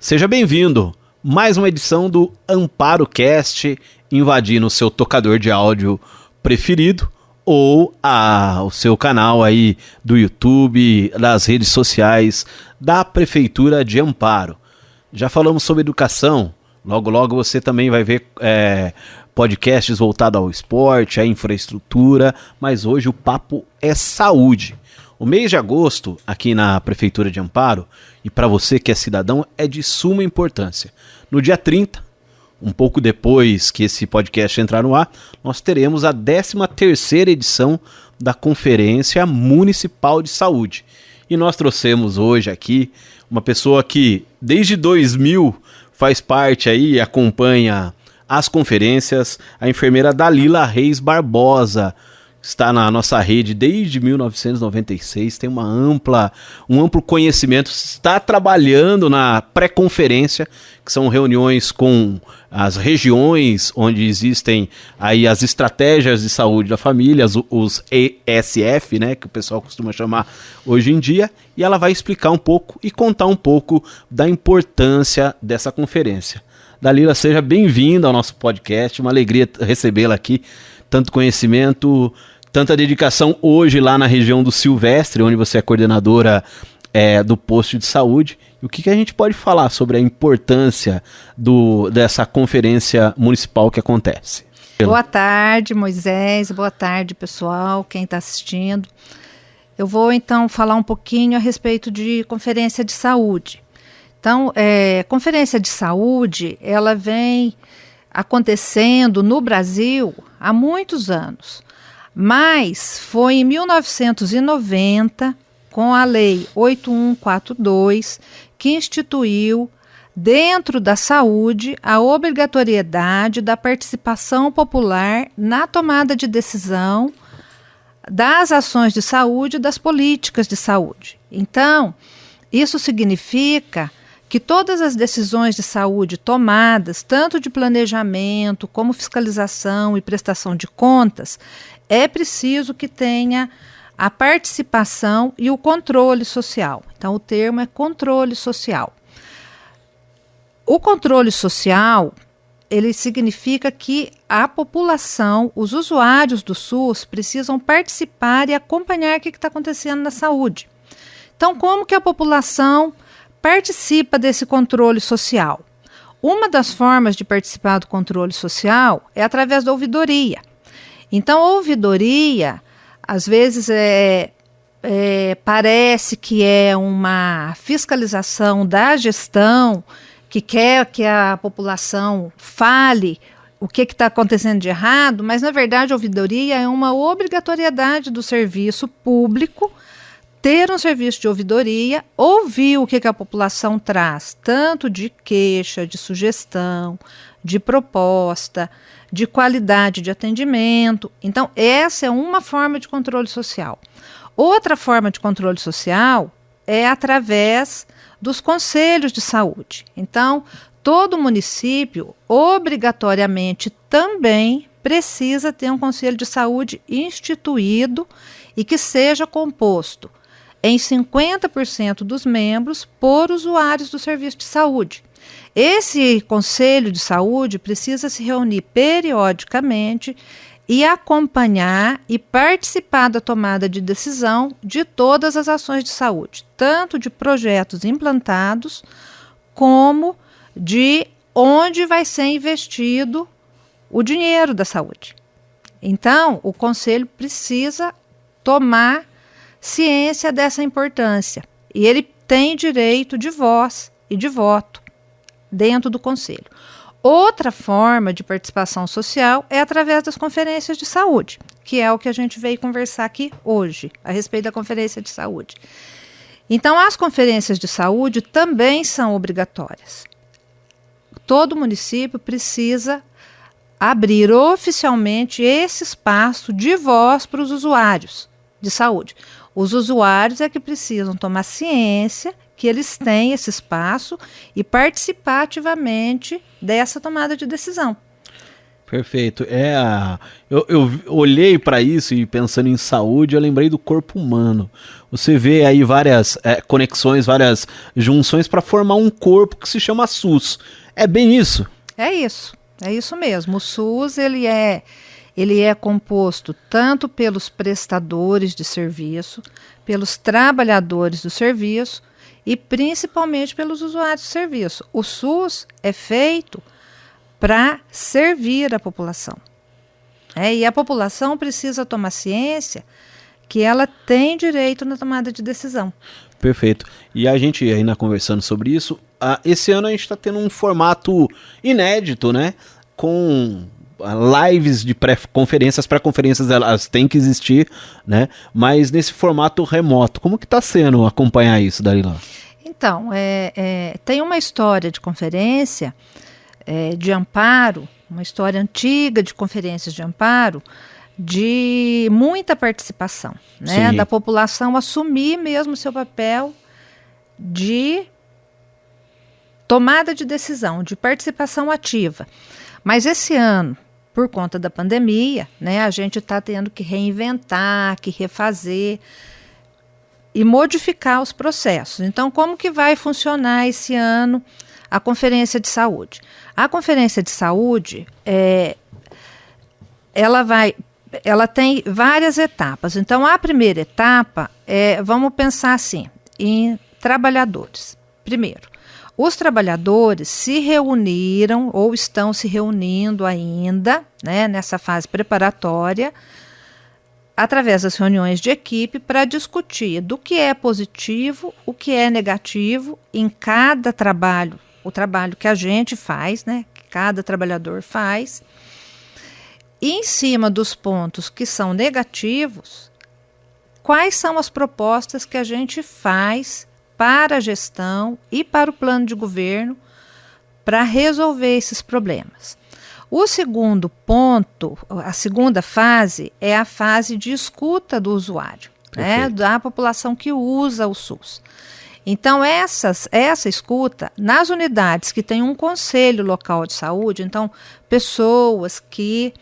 Seja bem-vindo. Mais uma edição do Amparo Cast, invadindo o seu tocador de áudio preferido ou o seu canal aí do YouTube, das redes sociais da Prefeitura de Amparo. Já falamos sobre educação, logo você também vai ver podcasts voltados ao esporte, à infraestrutura, mas hoje o papo é saúde. O mês de agosto, aqui na Prefeitura de Amparo, e para você que é cidadão, é de suma importância. No dia 30, um pouco depois que esse podcast entrar no ar, nós teremos a 13ª edição da Conferência Municipal de Saúde. E nós trouxemos hoje aqui uma pessoa que desde 2000 faz parte aí e acompanha as conferências, a enfermeira Dalila Reis Barbosa. Está na nossa rede desde 1996, tem um amplo conhecimento, está trabalhando na pré-conferência, que são reuniões com as regiões onde existem aí as estratégias de saúde da família, os ESF, né, que o pessoal costuma chamar hoje em dia, e ela vai explicar um pouco e contar um pouco da importância dessa conferência. Dalila, seja bem-vinda ao nosso podcast, uma alegria recebê-la aqui, tanto conhecimento, tanta dedicação hoje lá na região do Silvestre, onde você é coordenadora do posto de saúde. E o que a gente pode falar sobre a importância dessa conferência municipal que acontece? Boa tarde, Moisés. Boa tarde, pessoal, quem está assistindo. Eu vou, então, falar um pouquinho a respeito de conferência de saúde. Então, conferência de saúde, ela vem acontecendo no Brasil há muitos anos. Mas foi em 1990, com a Lei 8142, que instituiu, dentro da saúde, a obrigatoriedade da participação popular na tomada de decisão das ações de saúde e das políticas de saúde. Então, isso significa que todas as decisões de saúde tomadas, tanto de planejamento como fiscalização e prestação de contas, é preciso que tenha a participação e o controle social. Então, o termo é controle social. O controle social, ele significa que a população, os usuários do SUS, precisam participar e acompanhar o que está acontecendo na saúde. Então, como que a população participa desse controle social? Uma das formas de participar do controle social é através da ouvidoria. Então, a ouvidoria, às vezes, parece que é uma fiscalização da gestão, que quer que a população fale o que está acontecendo de errado, mas, na verdade, a ouvidoria é uma obrigatoriedade do serviço público ter um serviço de ouvidoria, ouvir o que a população traz, tanto de queixa, de sugestão, de proposta, de qualidade de atendimento. Então, essa é uma forma de controle social. Outra forma de controle social é através dos conselhos de saúde. Então, todo município, obrigatoriamente, também precisa ter um conselho de saúde instituído e que seja composto em 50% dos membros por usuários do serviço de saúde. Esse conselho de saúde precisa se reunir periodicamente e acompanhar e participar da tomada de decisão de todas as ações de saúde, tanto de projetos implantados, como de onde vai ser investido o dinheiro da saúde. Então, o conselho precisa tomar ciência dessa importância e ele tem direito de voz e de voto dentro do conselho. Outra forma de participação social é através das conferências de saúde, que é o que a gente veio conversar aqui hoje, a respeito da conferência de saúde. Então, as conferências de saúde também são obrigatórias. Todo município precisa abrir oficialmente esse espaço de voz para os usuários de saúde. Os usuários é que precisam tomar ciência que eles têm esse espaço e participar ativamente dessa tomada de decisão. Perfeito. Eu olhei para isso e pensando em saúde, eu lembrei do corpo humano. Você vê aí várias conexões, várias junções para formar um corpo que se chama SUS. É bem isso? É isso mesmo. O SUS ele é composto tanto pelos prestadores de serviço, pelos trabalhadores do serviço e principalmente pelos usuários do serviço. O SUS é feito para servir a população. E a população precisa tomar ciência que ela tem direito na tomada de decisão. Perfeito. E a gente ainda conversando sobre isso, esse ano a gente está tendo um formato inédito, né? Com lives de pré-conferências, elas têm que existir, né? Mas nesse formato remoto, como que está sendo acompanhar isso, Dalila? Então, tem uma história de conferência de amparo, uma história antiga de conferências de amparo, de muita participação, né? Da população assumir mesmo seu papel de tomada de decisão, de participação ativa. Mas esse ano, por conta da pandemia, né, a gente está tendo que reinventar, que refazer e modificar os processos. Então, como que vai funcionar esse ano a Conferência de Saúde? A Conferência de Saúde, ela tem várias etapas. Então, a primeira etapa vamos pensar assim, em trabalhadores. Primeiro, os trabalhadores se reuniram ou estão se reunindo ainda, né, nessa fase preparatória, através das reuniões de equipe, para discutir do que é positivo, o que é negativo em cada trabalho, o trabalho que a gente faz, né, que cada trabalhador faz. E em cima dos pontos que são negativos, quais são as propostas que a gente faz para a gestão e para o plano de governo para resolver esses problemas. O segundo ponto, a segunda fase, é a fase de escuta do usuário, né, da população que usa o SUS. Então, essa escuta, nas unidades que tem um conselho local de saúde, então, pessoas que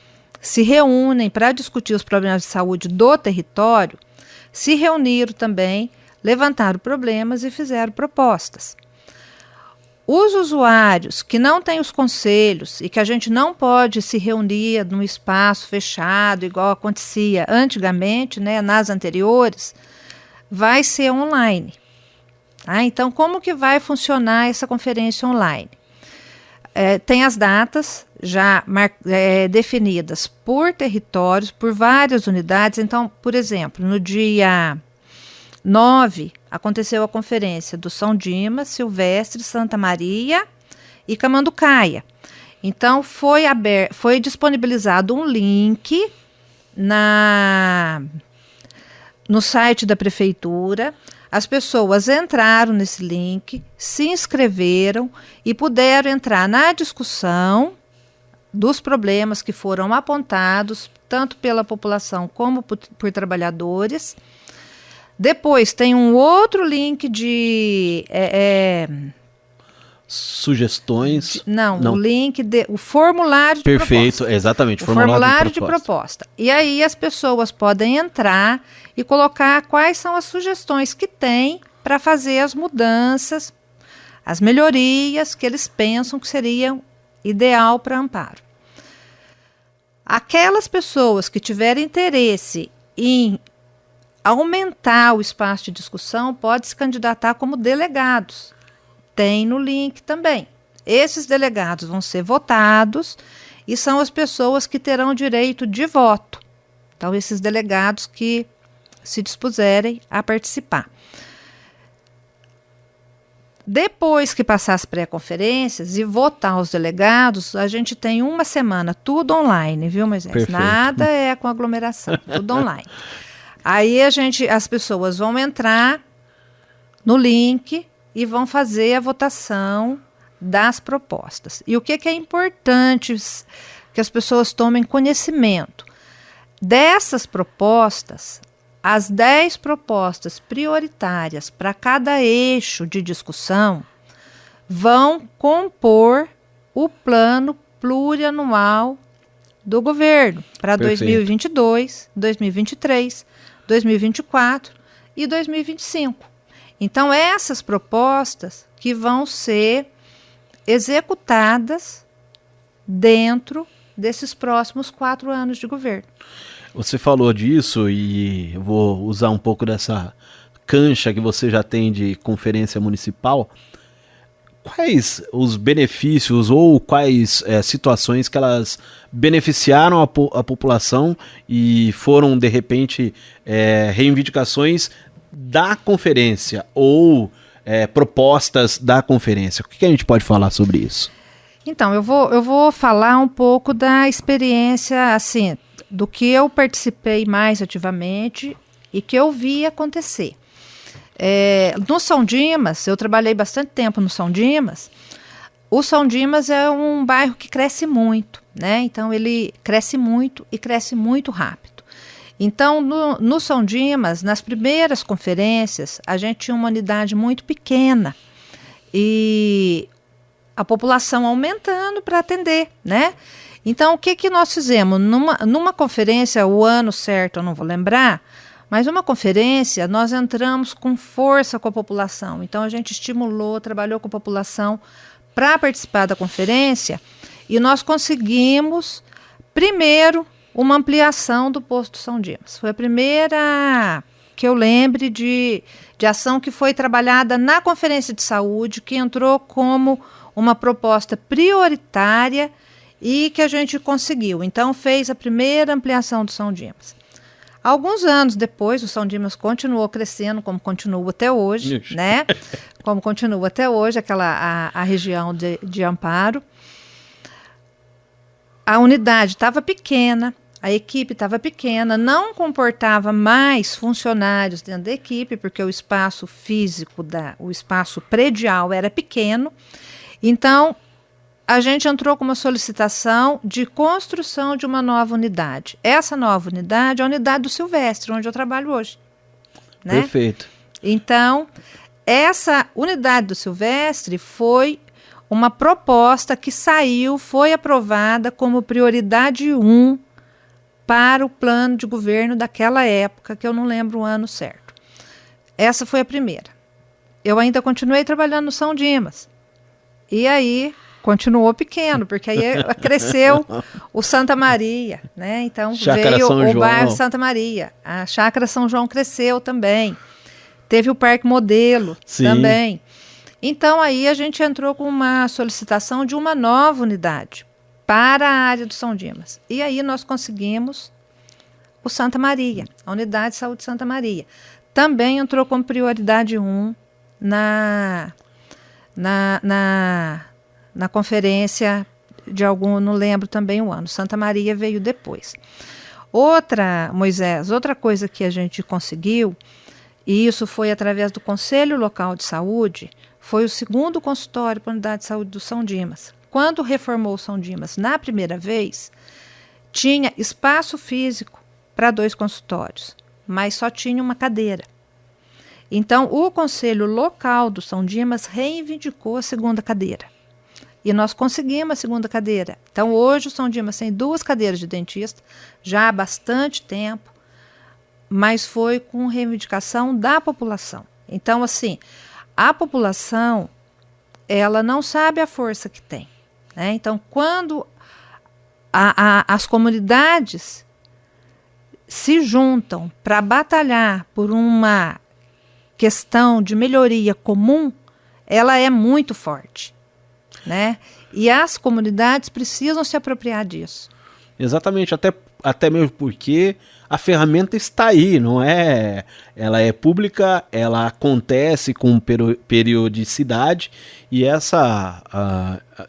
se reúnem para discutir os problemas de saúde do território, se reuniram também, levantaram problemas e fizeram propostas. Os usuários que não têm os conselhos e que a gente não pode se reunir num espaço fechado, igual acontecia antigamente, né, nas anteriores, vai ser online. Então, como que vai funcionar essa conferência online? Tem as datas já definidas por territórios, por várias unidades. Então, por exemplo, no dia 9, aconteceu a conferência do São Dimas, Silvestre, Santa Maria e Camanducaia. Então, foi disponibilizado um link no site da prefeitura. As pessoas entraram nesse link, se inscreveram e puderam entrar na discussão dos problemas que foram apontados, tanto pela população como por trabalhadores. Depois tem um outro link de sugestões. Não, o link o formulário de proposta. Perfeito, exatamente. O formulário de proposta. E aí as pessoas podem entrar e colocar quais são as sugestões que tem para fazer as mudanças, as melhorias que eles pensam que seriam ideal para amparo. Aquelas pessoas que tiverem interesse em aumentar o espaço de discussão podem se candidatar como delegados. Tem no link também. Esses delegados vão ser votados e são as pessoas que terão direito de voto. Então, esses delegados que se dispuserem a participar. Depois que passar as pré-conferências e votar os delegados, a gente tem uma semana, tudo online, viu, Moisés? Perfeito. Nada é com aglomeração, tudo online. Aí as pessoas vão entrar no link e vão fazer a votação das propostas. E o que é importante que as pessoas tomem conhecimento? Dessas propostas, as 10 propostas prioritárias para cada eixo de discussão vão compor o plano plurianual do governo para Perfeito. 2022, 2023, 2024 e 2025. Então, essas propostas que vão ser executadas dentro desses próximos 4 anos de governo. Você falou disso e eu vou usar um pouco dessa cancha que você já tem de conferência municipal. Quais os benefícios ou quais situações que elas beneficiaram a população e foram, de repente, reivindicações da conferência ou propostas da conferência? O que a gente pode falar sobre isso? Então, eu vou falar um pouco da experiência, assim, do que eu participei mais ativamente e que eu vi acontecer. No São Dimas, eu trabalhei bastante tempo no São Dimas. O São Dimas é um bairro que cresce muito, né? Então ele cresce muito e cresce muito rápido. Então no São Dimas, nas primeiras conferências, a gente tinha uma unidade muito pequena e a população aumentando para atender, né? Então o que nós fizemos? Numa conferência, o ano certo eu não vou lembrar, mas uma conferência, nós entramos com força com a população. Então, a gente estimulou, trabalhou com a população para participar da conferência e nós conseguimos, primeiro, uma ampliação do posto São Dimas. Foi a primeira que eu lembre de ação que foi trabalhada na Conferência de Saúde, que entrou como uma proposta prioritária e que a gente conseguiu. Então, fez a primeira ampliação do São Dimas. Alguns anos depois, o São Dimas continuou crescendo, como continua até hoje, né? Como continua até hoje, a região de Amparo. A unidade estava pequena, a equipe estava pequena, não comportava mais funcionários dentro da equipe, porque o espaço físico, o espaço predial era pequeno. Então, a gente entrou com uma solicitação de construção de uma nova unidade. Essa nova unidade é a unidade do Silvestre, onde eu trabalho hoje, né? Perfeito. Então, essa unidade do Silvestre foi uma proposta que saiu, foi aprovada como prioridade 1 para o plano de governo daquela época, que eu não lembro o ano certo. Essa foi a primeira. Eu ainda continuei trabalhando no São Dimas. E aí continuou pequeno, porque aí cresceu o Santa Maria, né? Então Chácara veio São o João. bairro Santa Maria. A Chácara São João cresceu também. Teve o Parque Modelo. Sim. Também. Então aí a gente entrou com uma solicitação de uma nova unidade para a área do São Dimas. E aí nós conseguimos o Santa Maria, a Unidade de Saúde Santa Maria. Também entrou como prioridade 1 na conferência de algum, não lembro também o ano. Santa Maria veio depois. Moisés, outra coisa que a gente conseguiu, e isso foi através do Conselho Local de Saúde, foi o segundo consultório para a Unidade de Saúde do São Dimas. Quando reformou o São Dimas na primeira vez, tinha espaço físico para 2 consultórios, mas só tinha uma cadeira. Então, o Conselho Local do São Dimas reivindicou a segunda cadeira. E nós conseguimos a segunda cadeira. Então, hoje o São Dimas tem 2 cadeiras de dentista, já há bastante tempo, mas foi com reivindicação da população. Então, assim, a população, ela não sabe a força que tem, né? Então, quando as comunidades se juntam para batalhar por uma questão de melhoria comum, ela é muito forte, né? E as comunidades precisam se apropriar disso. Exatamente, até mesmo porque a ferramenta está aí, não é? Ela é pública, ela acontece com periodicidade e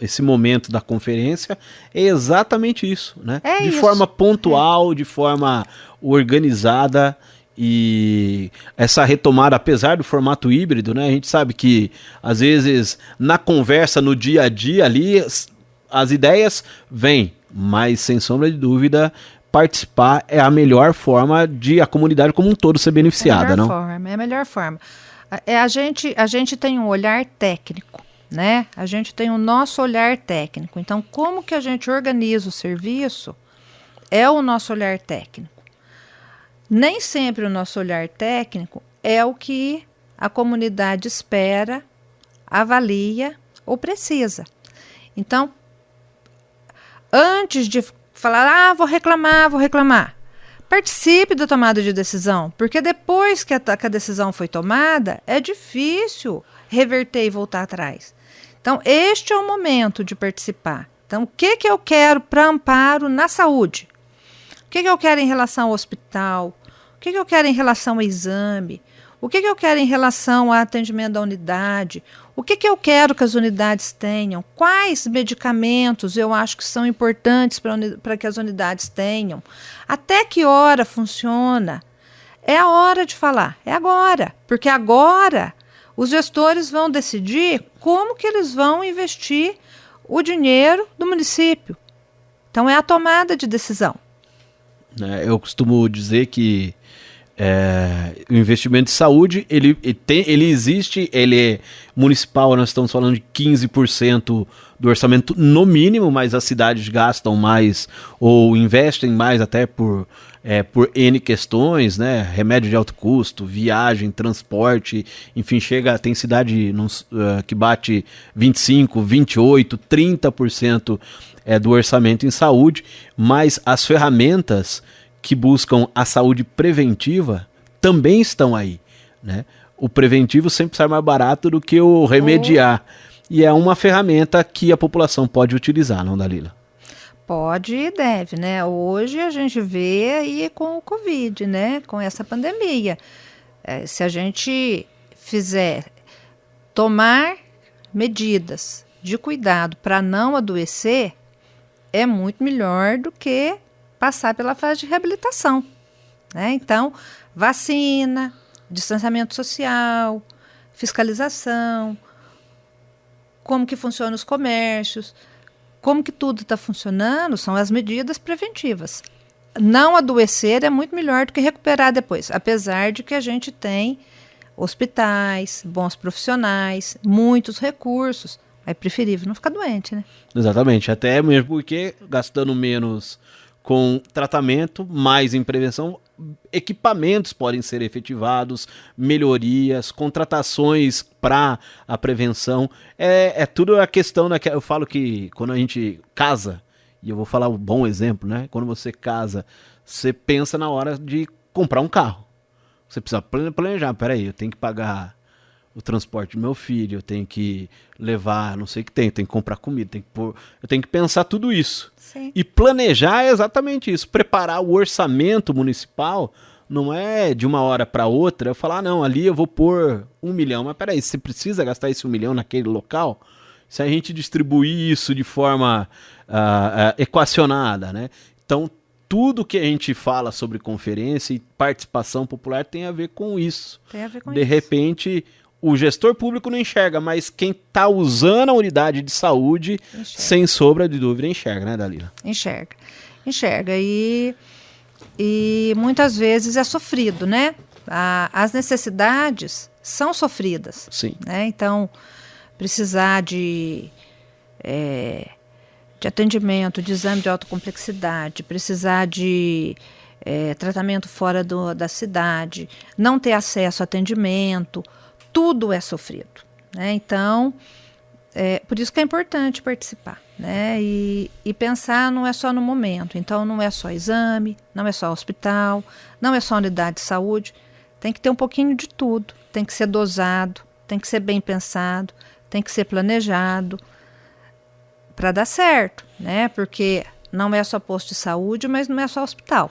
esse momento da conferência é exatamente isso, né? De forma pontual, de forma organizada. E essa retomada, apesar do formato híbrido, né, a gente sabe que às vezes na conversa, no dia a dia ali, as ideias vêm, mas sem sombra de dúvida participar é a melhor forma de a comunidade como um todo ser beneficiada, não? É a melhor forma. A gente tem um olhar técnico, né? A gente tem o nosso olhar técnico. Então, como que a gente organiza o serviço é o nosso olhar técnico. Nem sempre o nosso olhar técnico é o que a comunidade espera, avalia ou precisa. Então, antes de falar, vou reclamar, participe da tomada de decisão, porque depois que a decisão foi tomada, é difícil reverter e voltar atrás. Então, este é o momento de participar. Então, o que eu quero para amparo na saúde? O que eu quero em relação ao hospital? O que eu quero em relação ao exame? O que eu quero em relação ao atendimento da unidade? O que eu quero que as unidades tenham? Quais medicamentos eu acho que são importantes para que as unidades tenham? Até que hora funciona? É a hora de falar, é agora. Porque agora os gestores vão decidir como que eles vão investir o dinheiro do município. Então é a tomada de decisão. Eu costumo dizer que o investimento em saúde, ele existe, ele é municipal, nós estamos falando de 15% do orçamento no mínimo, mas as cidades gastam mais ou investem mais até por N questões, né? Remédio de alto custo, viagem, transporte, enfim, tem cidade que bate 25%, 28%, 30% do orçamento em saúde, mas as ferramentas que buscam a saúde preventiva também estão aí, né? O preventivo sempre sai mais barato do que o remediar. E é uma ferramenta que a população pode utilizar, não, Dalila? Pode e deve, né? Hoje a gente vê aí com o Covid, né? Com essa pandemia. Se a gente tomar medidas de cuidado para não adoecer, é muito melhor do que passar pela fase de reabilitação, né? Então, vacina, distanciamento social, fiscalização, como que funcionam os comércios, como que tudo está funcionando, são as medidas preventivas. Não adoecer é muito melhor do que recuperar depois, apesar de que a gente tem hospitais, bons profissionais, muitos recursos. É preferível não ficar doente, né? Exatamente, até mesmo porque gastando menos com tratamento, mais em prevenção, equipamentos podem ser efetivados, melhorias, contratações para a prevenção. É tudo a questão, né? Eu falo que quando a gente casa, e eu vou falar um bom exemplo, né? Quando você casa, você pensa na hora de comprar um carro. Você precisa planejar, peraí, eu tenho que pagar o transporte do meu filho, eu tenho que levar, não sei o que tem, eu tenho que comprar comida, eu tenho que pensar tudo isso. Sim. E planejar é exatamente isso, preparar o orçamento municipal não é de uma hora para outra, eu falar, não, ali eu vou pôr 1 milhão, mas peraí, você precisa gastar esse 1 milhão naquele local? Se a gente distribuir isso de forma equacionada, né? Então, tudo que a gente fala sobre conferência e participação popular tem a ver com isso. Tem a ver com de isso. repente, o gestor público não enxerga, mas quem está usando a unidade de saúde, sem sombra de dúvida, enxerga, né, Dalila? Enxerga. E muitas vezes é sofrido, né? As necessidades são sofridas. Sim. Né? Então, precisar de atendimento, de exame de alta complexidade, precisar de tratamento fora da cidade, não ter acesso a atendimento, tudo é sofrido, né? Então, por isso que é importante participar, né? E pensar não é só no momento. Então, não é só exame, não é só hospital, não é só unidade de saúde. Tem que ter um pouquinho de tudo. Tem que ser dosado, tem que ser bem pensado, tem que ser planejado para dar certo, né? Porque não é só posto de saúde, mas não é só hospital.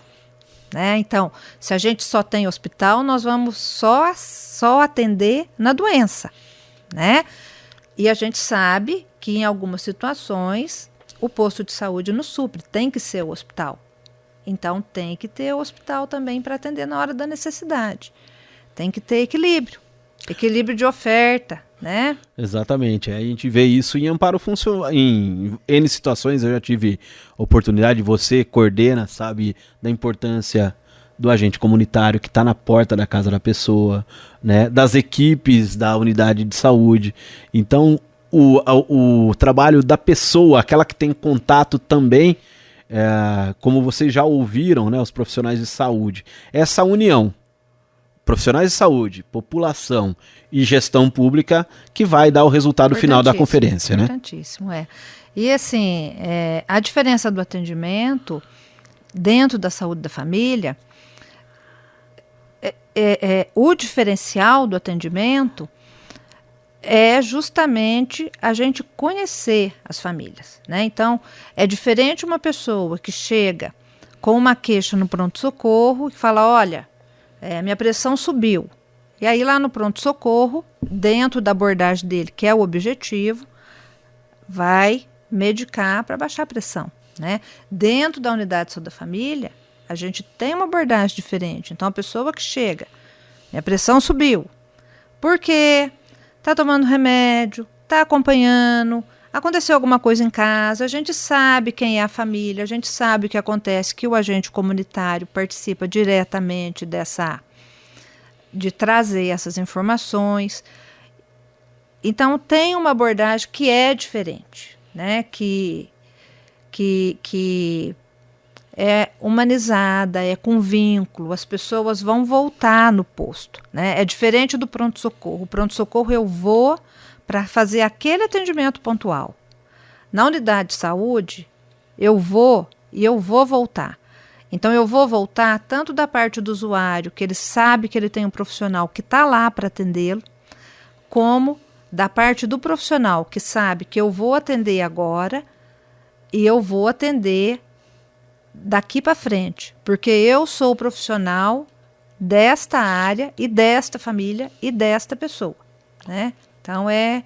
Né? Então, se a gente só tem hospital, nós vamos só atender na doença, né? E a gente sabe que em algumas situações o posto de saúde não supre, tem que ser o hospital. Então, tem que ter o hospital também para atender na hora da necessidade. Tem que ter equilíbrio de oferta, né? Exatamente, a gente vê isso em amparo funcional, em N situações. Eu já tive oportunidade, você coordena, sabe, da importância do agente comunitário que está na porta da casa da pessoa, né, das equipes da unidade de saúde. Então, o trabalho da pessoa, aquela que tem contato também, como vocês já ouviram, né, os profissionais de saúde, essa união, profissionais de saúde, população e gestão pública, que vai dar o resultado final da conferência, né? Importantíssimo, E assim, a diferença do atendimento dentro da saúde da família, o diferencial do atendimento é justamente a gente conhecer as famílias, né? Então, é diferente uma pessoa que chega com uma queixa no pronto-socorro e fala, olha, minha pressão subiu. E aí lá no pronto-socorro, dentro da abordagem dele, que é o objetivo, vai medicar para baixar a pressão, né? Dentro da unidade de saúde da família, a gente tem uma abordagem diferente. Então, a pessoa que chega, minha pressão subiu. Por quê? Está tomando remédio, está acompanhando, aconteceu alguma coisa em casa, a gente sabe quem é a família, a gente sabe o que acontece, que o agente comunitário participa diretamente de trazer essas informações. Então, tem uma abordagem que é diferente, né? Que é humanizada, é com vínculo, as pessoas vão voltar no posto, né? É diferente do pronto-socorro. O pronto-socorro eu vou para fazer aquele atendimento pontual. Na unidade de saúde, eu vou voltar. Então, eu vou voltar tanto da parte do usuário, que ele sabe que ele tem um profissional que está lá para atendê-lo, como da parte do profissional, que sabe que eu vou atender agora e eu vou atender daqui para frente, porque eu sou o profissional desta área e desta família e desta pessoa, né? Então, é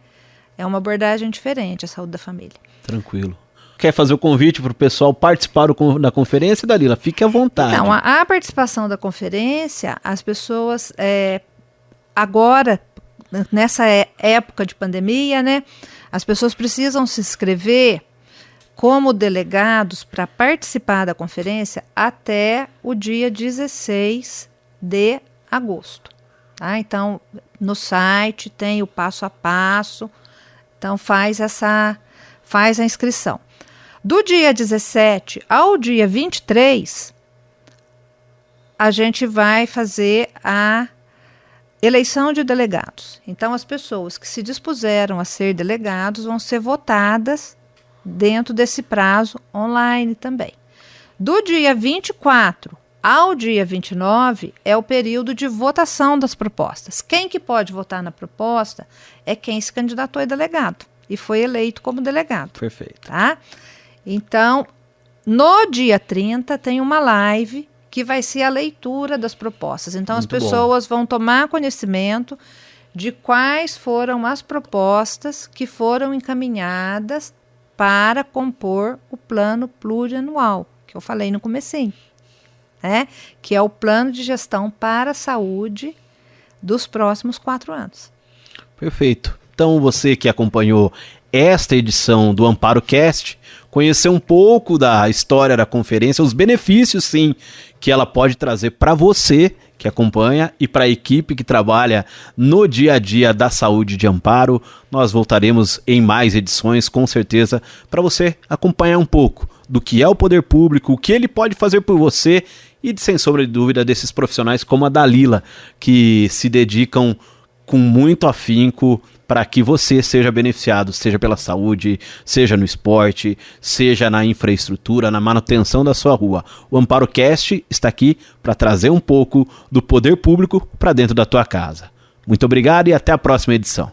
uma abordagem diferente a saúde da família. Tranquilo. Quer fazer o convite para o pessoal participar da conferência, Dalila? Fique à vontade. Então, a participação da conferência, as pessoas, agora, nessa época de pandemia, né, as pessoas precisam se inscrever como delegados para participar da conferência até o dia 16 de agosto. Tá? Então, no site tem o passo a passo, então faz a inscrição. Do dia 17 ao dia 23, a gente vai fazer a eleição de delegados. Então, as pessoas que se dispuseram a ser delegados vão ser votadas dentro desse prazo online também. Do dia 24 ao dia 29 é o período de votação das propostas. Quem que pode votar na proposta é quem se candidatou a delegado e foi eleito como delegado. Perfeito. Tá? Então, no dia 30 tem uma live que vai ser a leitura das propostas. Então, muito as pessoas vão tomar conhecimento de quais foram as propostas que foram encaminhadas para compor o plano plurianual, que eu falei no comecinho, né? Que é o plano de gestão para a saúde dos próximos 4 anos. Perfeito. Então, você que acompanhou esta edição do Amparo Cast, conhecer um pouco da história da conferência, os benefícios, sim, que ela pode trazer para você que acompanha e para a equipe que trabalha no dia a dia da saúde de Amparo. Nós voltaremos em mais edições, com certeza, para você acompanhar um pouco do que é o poder público, o que ele pode fazer por você e, sem sombra de dúvida, desses profissionais como a Dalila, que se dedicam com muito afinco para que você seja beneficiado, seja pela saúde, seja no esporte, seja na infraestrutura, na manutenção da sua rua. O Amparo Cast está aqui para trazer um pouco do poder público para dentro da tua casa. Muito obrigado e até a próxima edição.